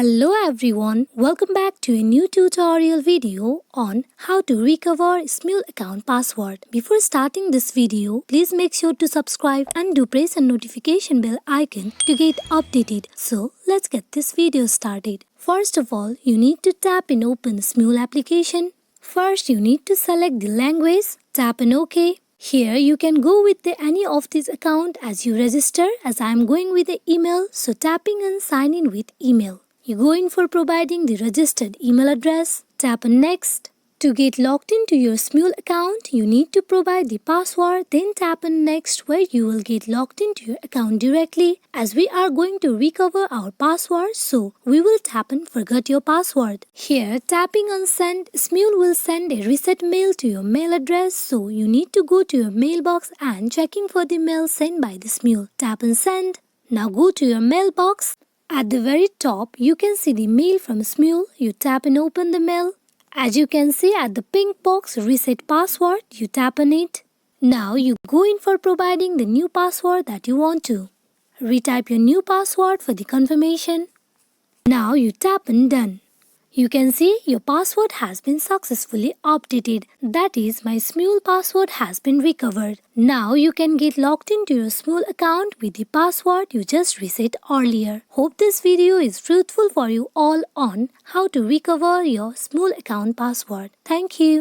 Hello everyone, welcome back to a new tutorial video on how to recover Smule account password. Before starting this video, please make sure to subscribe and do press the notification bell icon to get updated. So let's get this video started. First of all, you need to tap in Open Smule application. First, you need to select the language, tap in OK. Here you can go with any of this account as you register, as I am going with the email, so tapping on sign in with email. You go in for providing the registered email address, tap on next. To get logged into your Smule account, you need to provide the password, then tap on next where you will get logged into your account directly. As we are going to recover our password, so we will tap on forget your password. Here, tapping on send, Smule will send a reset mail to your mail address, so you need to go to your mailbox and checking for the mail sent by the Smule. Tap on send. Now go to your mailbox. At the very top, you can see the mail from Smule. You tap and open the mail. As you can see at the pink box reset password, you tap on it. Now you go in for providing the new password that you want to. Retype your new password for the confirmation. Now you tap on done. You can see your password has been successfully updated. That is, my Smule password has been recovered. Now you can get logged into your Smule account with the password you just reset earlier. Hope this video is fruitful for you all on how to recover your Smule account password. Thank you.